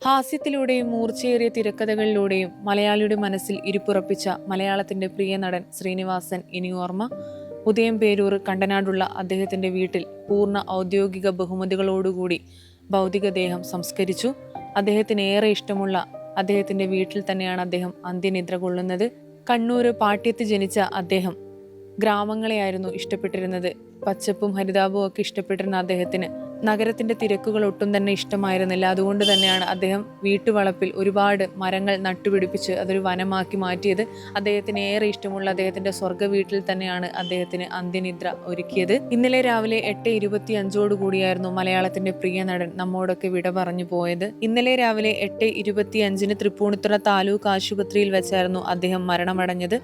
ഹാസ്യത്തിലൂടെയും മൂർച്ചയേറിയ തിരക്കഥകളിലൂടെയും മലയാളിയുടെ മനസ്സിൽ ഇരുപ്പുറപ്പിച്ച മലയാളത്തിന്റെ പ്രിയ നടൻ ശ്രീനിവാസൻ ഇനി ഓർമ്മ. ഉദയം പേരൂർ കണ്ടനാടുള്ള അദ്ദേഹത്തിന്റെ വീട്ടിൽ പൂർണ്ണ ഔദ്യോഗിക ബഹുമതികളോടുകൂടി ഭൗതികദേഹം സംസ്കരിച്ചു. അദ്ദേഹത്തിന് ഏറെ ഇഷ്ടമുള്ള അദ്ദേഹത്തിന്റെ വീട്ടിൽ തന്നെയാണ് അദ്ദേഹം അന്ത്യനിദ്ര കൊള്ളുന്നത്. കണ്ണൂര് പാട്യത്ത് ജനിച്ച അദ്ദേഹം ഗ്രാമങ്ങളെയായിരുന്നു ഇഷ്ടപ്പെട്ടിരുന്നത്. പച്ചപ്പും ഹരിതാപവും ഒക്കെ ഇഷ്ടപ്പെട്ടിരുന്ന അദ്ദേഹത്തിന് നഗരത്തിന്റെ തിരക്കുകൾ ഒട്ടും തന്നെ ഇഷ്ടമായിരുന്നില്ല. അതുകൊണ്ട് തന്നെയാണ് അദ്ദേഹം വീട്ടുവളപ്പിൽ ഒരുപാട് മരങ്ങൾ നട്ടുപിടിപ്പിച്ച് അതൊരു വനമാക്കി മാറ്റിയത്. അദ്ദേഹത്തിന് ഏറെ ഇഷ്ടമുള്ള അദ്ദേഹത്തിന്റെ സ്വർഗ്ഗ വീട്ടിൽ തന്നെയാണ് അദ്ദേഹത്തിന് അന്ത്യനിദ്ര ഒരുക്കിയത്. ഇന്നലെ രാവിലെ 8:25 കൂടിയായിരുന്നു മലയാളത്തിന്റെ പ്രിയ നടൻ നമ്മോടൊക്കെ വിട പറഞ്ഞു പോയത്. ഇന്നലെ രാവിലെ 8:25 തൃപ്പൂണിത്തുറ താലൂക്ക് ആശുപത്രിയിൽ വെച്ചായിരുന്നു അദ്ദേഹം മരണമടഞ്ഞത്.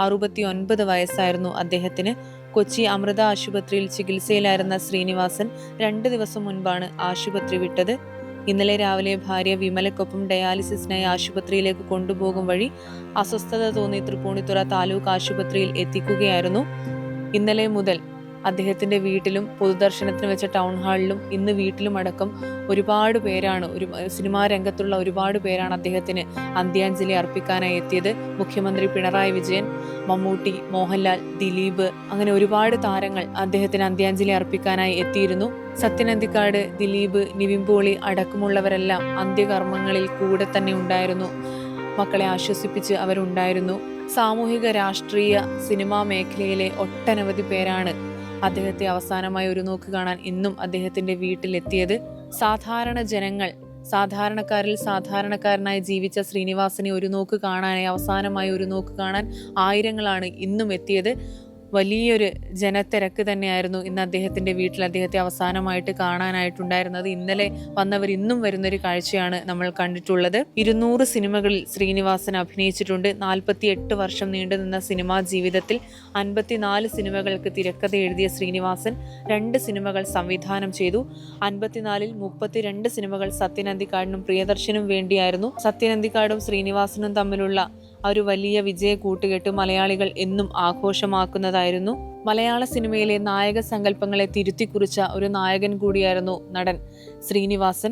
69 വയസ്സായിരുന്നു അദ്ദേഹത്തിന്. കൊച്ചി അമൃത ആശുപത്രിയിൽ ചികിത്സയിലായിരുന്ന ശ്രീനിവാസൻ 2 ദിവസം മുൻപാണ് ആശുപത്രി വിട്ടത്. ഇന്നലെ രാവിലെ ഭാര്യ വിമലക്കൊപ്പം ഡയാലിസിസിനായി ആശുപത്രിയിലേക്ക് കൊണ്ടുപോകും വഴി അസ്വസ്ഥത തോന്നി തൃപ്പൂണിത്തുറ താലൂക്ക് ആശുപത്രിയിൽ എത്തിക്കുകയായിരുന്നു. ഇന്നലെ മുതൽ അദ്ദേഹത്തിന്റെ വീട്ടിലും പൊതുദർശനത്തിന് വെച്ച ടൗൺ ഹാളിലും ഇന്ന് വീട്ടിലും അടക്കം ഒരുപാട് പേരാണ്, സിനിമാ രംഗത്തുള്ള ഒരുപാട് പേരാണ് അദ്ദേഹത്തിന് അന്ത്യാഞ്ജലി അർപ്പിക്കാനായി എത്തിയത്. മുഖ്യമന്ത്രി പിണറായി വിജയൻ, മമ്മൂട്ടി, മോഹൻലാൽ, ദിലീപ്, അങ്ങനെ ഒരുപാട് താരങ്ങൾ അദ്ദേഹത്തിന് അന്ത്യാഞ്ജലി അർപ്പിക്കാനായി എത്തിയിരുന്നു. സത്യൻ അന്തിക്കാട്, ദിലീപ്, നിവിൻ പോളി അടക്കമുള്ളവരെല്ലാം അന്ത്യകർമ്മങ്ങളിൽ കൂടെ തന്നെ ഉണ്ടായിരുന്നു. മക്കളെ ആശ്വസിപ്പിച്ച് അവരുണ്ടായിരുന്നു. സാമൂഹിക, രാഷ്ട്രീയ, സിനിമാ മേഖലയിലെ ഒട്ടനവധി പേരാണ് അദ്ദേഹത്തെ അവസാനമായി ഒരു നോക്ക് കാണാൻ ഇന്നും അദ്ദേഹത്തിന്റെ വീട്ടിലെത്തിയത്. സാധാരണ ജനങ്ങൾ, സാധാരണക്കാരിൽ സാധാരണക്കാരനായി ജീവിച്ച ശ്രീനിവാസനെ ഒരു നോക്ക് കാണാനായി, അവസാനമായി ഒരു നോക്ക് കാണാൻ ആയിരങ്ങളാണ് ഇന്നും എത്തിയത്. വലിയൊരു ജനത്തിരക്ക് തന്നെയായിരുന്നു ഇന്ന് അദ്ദേഹത്തിന്റെ വീട്ടിൽ അദ്ദേഹത്തെ അവസാനമായിട്ട് കാണാനായിട്ടുണ്ടായിരുന്നത്. ഇന്നലെ വന്നവർ ഇന്നും വരുന്നൊരു കാഴ്ചയാണ് നമ്മൾ കണ്ടിട്ടുള്ളത്. 200 സിനിമകളിൽ ശ്രീനിവാസൻ അഭിനയിച്ചിട്ടുണ്ട്. 48 വർഷം നീണ്ടുനിന്ന സിനിമാ ജീവിതത്തിൽ 54 സിനിമകൾക്ക് തിരക്കഥ എഴുതിയ ശ്രീനിവാസൻ 2 സിനിമകൾ സംവിധാനം ചെയ്തു. 54-ൽ 32 സിനിമകൾ സത്യൻ അന്തിക്കാടിനും പ്രിയദർശനും വേണ്ടിയായിരുന്നു. സത്യൻ അന്തിക്കാടും ശ്രീനിവാസനും തമ്മിലുള്ള ഒരു വലിയ വിജയ കൂട്ടുകെട്ട് മലയാളികൾ എന്നും ആഘോഷമാക്കുന്നതായിരുന്നു. മലയാള സിനിമയിലെ നായക സങ്കല്പങ്ങളെ തിരുത്തിക്കുറിച്ച ഒരു നായകൻ കൂടിയായിരുന്നു നടൻ ശ്രീനിവാസൻ.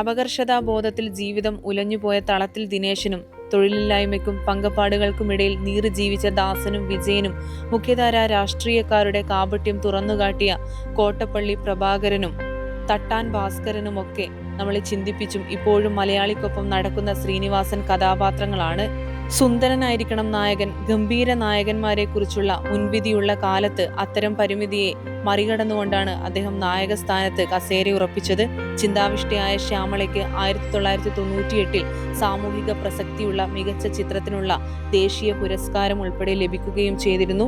അപകർഷതാ ബോധത്തിൽ ജീവിതം ഉലഞ്ഞുപോയ തളത്തിൽ ദിനേശനും തൊഴിലില്ലായ്മയ്ക്കും പങ്കപ്പാടുകൾക്കുമിടയിൽ നീറി ജീവിച്ച ദാസനും വിജയനും മുഖ്യധാര രാഷ്ട്രീയക്കാരുടെ കാപട്യം തുറന്നുകാട്ടിയ കോട്ടപ്പള്ളി പ്രഭാകരനും തട്ടാൻ ഭാസ്കരനുമൊക്കെ നമ്മളെ ചിന്തിപ്പിച്ചും ഇപ്പോഴും മലയാളിക്കൊപ്പം നടക്കുന്ന ശ്രീനിവാസൻ കഥാപാത്രങ്ങളാണ്. സുന്ദരനായിരിക്കണം നായകൻ. ഗംഭീര നായകന്മാരെ കുറിച്ചുള്ള മുൻവിധിയുള്ള കാലത്ത് അത്തരം പരിമിതിയെ മറികടന്നുകൊണ്ടാണ് അദ്ദേഹം നായക സ്ഥാനത്ത് കസേരയുറപ്പിച്ചത്. ചിന്താവിഷ്ടയായ ശ്യാമളയ്ക്ക് 1998-ൽ സാമൂഹിക പ്രസക്തിയുള്ള മികച്ച ചിത്രത്തിനുള്ള ദേശീയ പുരസ്കാരം ഉൾപ്പെടെ ലഭിക്കുകയും ചെയ്തിരുന്നു.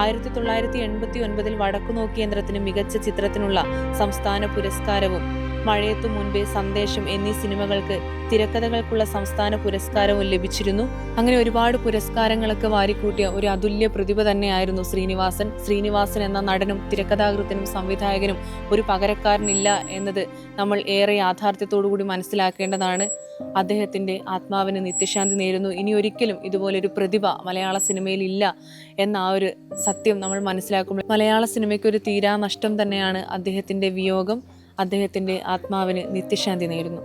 1989-ൽ വടക്കുനോക്കി യന്ത്രത്തിന് മികച്ച ചിത്രത്തിനുള്ള സംസ്ഥാന പുരസ്കാരവും മഴയത്തു മുൻപേ, സന്ദേശം എന്നീ സിനിമകൾക്ക് തിരക്കഥകൾക്കുള്ള സംസ്ഥാന പുരസ്കാരവും ലഭിച്ചിരുന്നു. അങ്ങനെ ഒരുപാട് പുരസ്കാരങ്ങളൊക്കെ വാരിക്കൂട്ടിയ ഒരു അതുല്യ പ്രതിഭ തന്നെയായിരുന്നു ശ്രീനിവാസൻ. ശ്രീനിവാസൻ എന്ന നടനും തിരക്കഥാകൃത്തിനും സംവിധായകനും ഒരു പകരക്കാരനില്ല എന്നത് നമ്മൾ ഏറെ യാഥാർത്ഥ്യത്തോടുകൂടി മനസ്സിലാക്കേണ്ടതാണ്. അദ്ദേഹത്തിന്റെ ആത്മാവിന് നിത്യശാന്തി നേരുന്നു. ഇനി ഒരിക്കലും ഇതുപോലൊരു പ്രതിഭ മലയാള സിനിമയിൽ ഇല്ല എന്ന ആ ഒരു സത്യം നമ്മൾ മനസ്സിലാക്കുമ്പോൾ മലയാള സിനിമയ്ക്ക് ഒരു തീരാ നഷ്ടം തന്നെയാണ് അദ്ദേഹത്തിന്റെ വിയോഗം. അദ്ദേഹത്തിന്റെ ആത്മാവിന് നിത്യശാന്തി നേരുന്നു.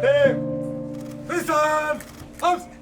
Listen! Out!